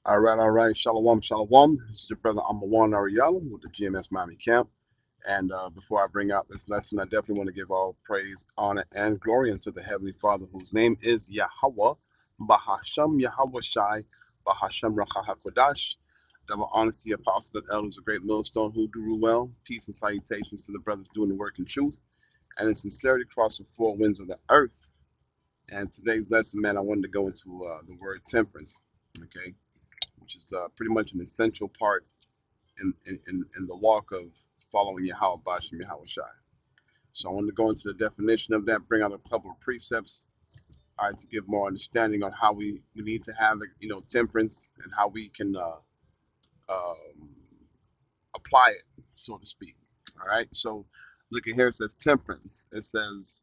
All right. Shalom, shalom. This is your brother Amawan Ariel with the GMS Miami Camp. And before I bring out this lesson, I definitely want to give all praise, honor, and glory unto the Heavenly Father, whose name is Yahweh, Bahasham Yahweh Shai, Bahasham Racha HaKodash. Double honor to the apostles and elders of Great Millstone who do rule well. Peace and salutations to the brothers doing the work in truth and in sincerity across the four winds of the earth. And today's lesson, man, I wanted to go into the word temperance, okay, which is pretty much an essential part in the walk of following Yahweh Bashim Yahweh Shai. So I wanted to go into the definition of that, bring out a couple of precepts, all right, to give more understanding on how we need to have, temperance and how we can um, apply it, so to speak. All right. So look at here. It says temperance. It says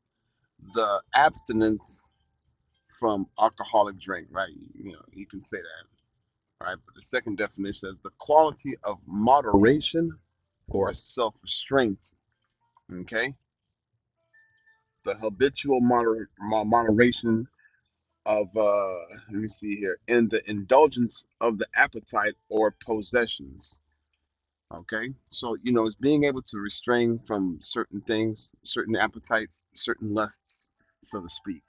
the abstinence from alcoholic drink. Right. You can say that. All right. But the second definition says the quality of moderation or self-restraint. Okay. The habitual moderation of let me see here, in the indulgence of the appetite or possessions. Okay, so it's being able to restrain from certain things, certain appetites, certain lusts, so to speak.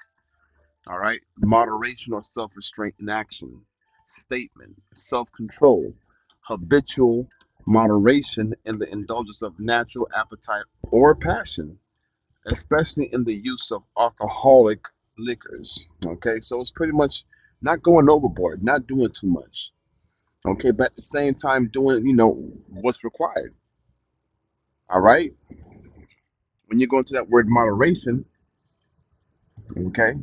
All right, moderation or self-restraint in action, statement, self-control, habitual moderation in the indulgence of natural appetite or passion, especially in the use of alcoholic liquors. Okay, so it's pretty much not going overboard, not doing too much. Okay, but at the same time doing, what's required. All right, when you go into that word moderation, okay,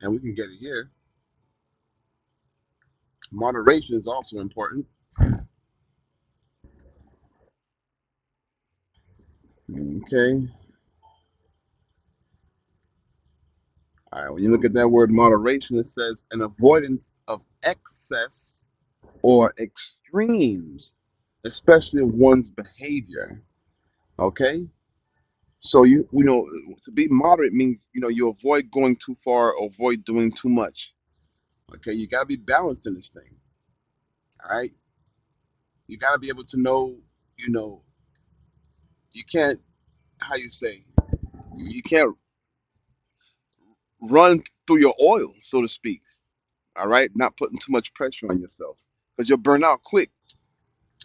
and we can get it here. Moderation is also important. Okay, all right, when you look at that word moderation, it says an avoidance of excess or extremes, especially of one's behavior. Okay, so to be moderate means you avoid going too far, avoid doing too much. Okay, you got to be balanced in this thing. All right, you got to be able to know. You know, you can't, how you say, you can't run through your oil, so to speak. All right, not putting too much pressure on yourself because you'll burn out quick.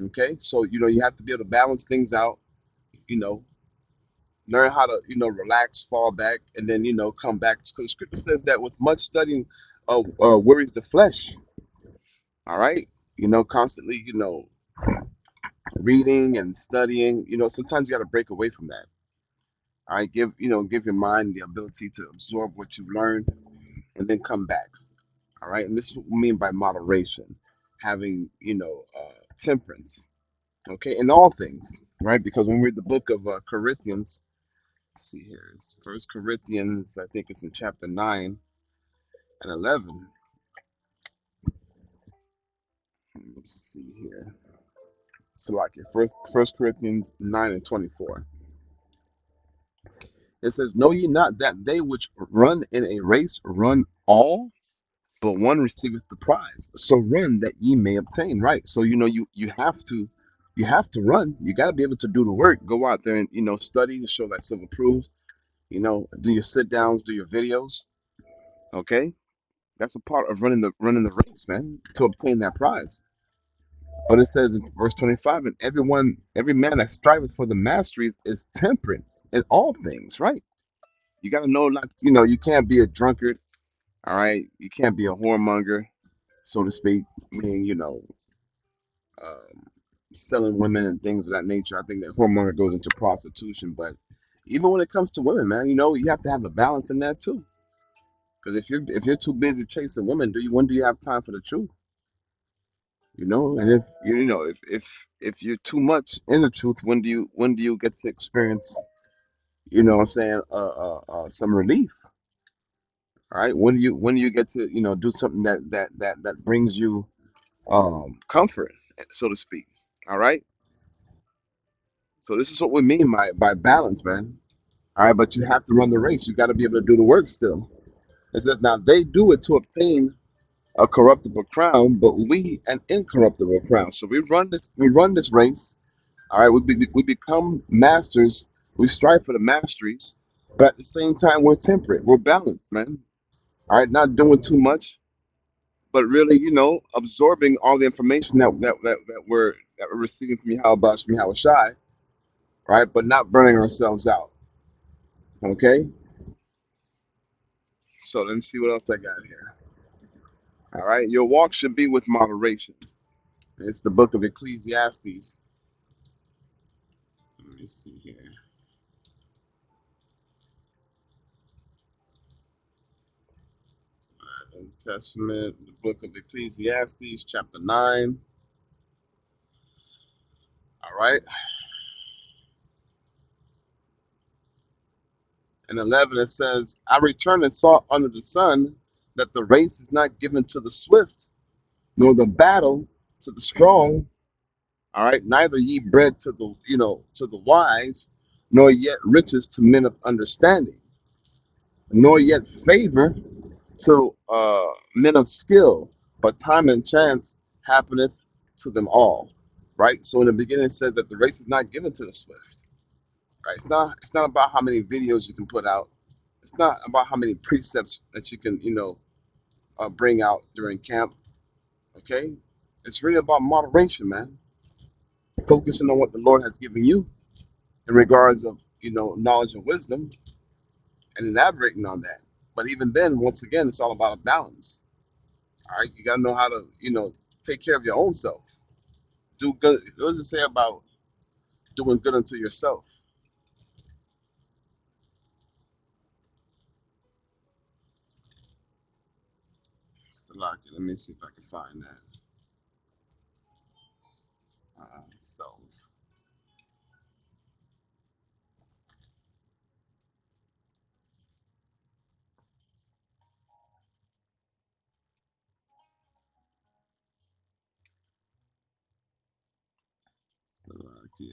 Okay, so you have to be able to balance things out. You know, learn how to relax, fall back, and then come back. Because the scripture says that with much studying, worries the flesh. All right, constantly, reading and studying. Sometimes you got to break away from that. All right, give your mind the ability to absorb what you've learned and then come back. All right, and this is what we mean by moderation, having temperance. Okay, in all things, right? Because when we read the book of Corinthians, let's see here, it's First Corinthians, I think it's in chapter 9 and 11. Let's see here. So like it, First Corinthians 9 and 24. It says, "Know ye not that they which run in a race run all, but one receiveth the prize? So run that ye may obtain." Right. So you have to run. You got to be able to do the work. Go out there and study to show that self approved. Do your sit downs, do your videos. Okay, that's a part of running the race, man, to obtain that prize. But it says in verse 25, and every man that striveth for the masteries is temperate in all things. Right. You got to know not. You can't be a drunkard. All right. You can't be a whoremonger, so to speak. Meaning, um, selling women and things of that nature. I think that whoremonger goes into prostitution. But even when it comes to women, man, you have to have a balance in that too. Because if you're too busy chasing women, when do you have time for the truth? And if if you're too much in the truth, when do you get to experience, what I'm saying, some relief? All right. When do you get to do something that brings you comfort, so to speak? All right. So this is what we mean by balance, man. All right, but you have to run the race. You got to be able to do the work still. It says, now they do it to obtain a corruptible crown, but we an incorruptible crown. So we run this race. All right, we become masters. We strive for the masteries, but at the same time, we're temperate. We're balanced, man. All right, not doing too much, but really, absorbing all the information that we're receiving from Yahweh from Yahweh Shai, right? But not burning ourselves out. Okay, so let me see what else I got here. All right, your walk should be with moderation. It's the book of Ecclesiastes. Let me see here. New Testament, the book of Ecclesiastes, chapter 9. All right, and 11 it says, I returned and saw under the sun that the race is not given to the swift, nor the battle to the strong. All right, neither ye bread to the wise, nor yet riches to men of understanding, nor yet favor to men of skill, but time and chance happeneth to them all. Right. So in the beginning it says that the race is not given to the swift. Right. It's not about how many videos you can put out. It's not about how many precepts that you can bring out during camp. Okay. It's really about moderation, man. Focusing on what the Lord has given you in regards of knowledge and wisdom, and elaborating on that. But even then, once again, it's all about a balance. All right, you gotta know how to take care of your own self. Do good. What does it say about doing good unto yourself? Salaki, let me see if I can find that. Self. Salaki,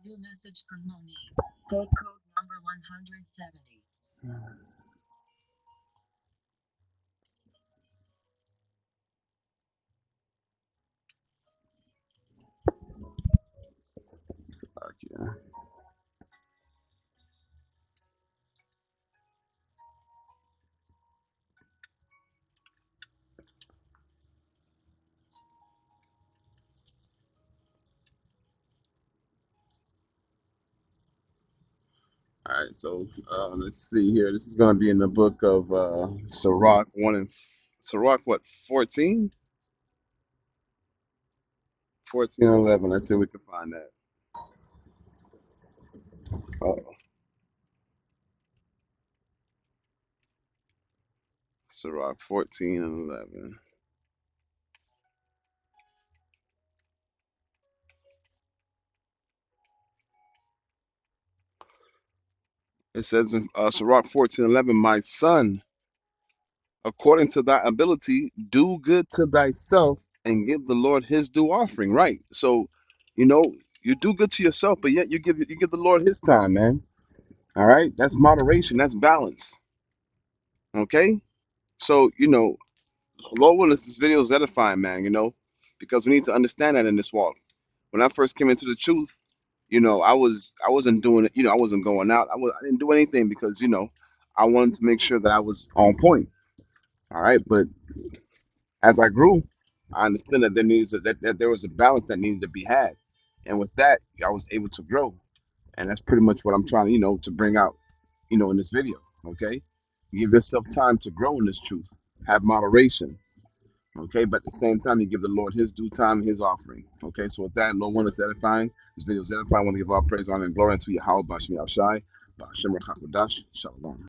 New message from Monique. Code number 170. Salaki. All right, so let's see here. This is going to be in the book of Sirach 1 and Sirach, what, 14? 14 and 11. Let's see if we can find that. Oh, Sirach 14 and 11. It says in Sirach 14 and 11, my son, according to thy ability, do good to thyself and give the Lord his due offering. Right. So, you know, you do good to yourself, but yet you give the Lord his time, man. All right. That's moderation. That's balance. Okay. So, Lord willing, this video is edifying, man, because we need to understand that in this walk. When I first came into the truth, I wasn't doing it, I wasn't going out. I didn't do anything because, I wanted to make sure that I was on point. All right. But as I grew, I understood that that there was a balance that needed to be had. And with that, I was able to grow. And that's pretty much what I'm trying to, to bring out, in this video. Okay. Give yourself time to grow in this truth. Have moderation. Okay, but at the same time, you give the Lord his due time, his offering. Okay, so with that, Lord one is edifying. This video is edifying. I want to give all praise, honor, and glory unto Yahweh, Bashim Yahshai, Bashim Rachakodash, Shalom.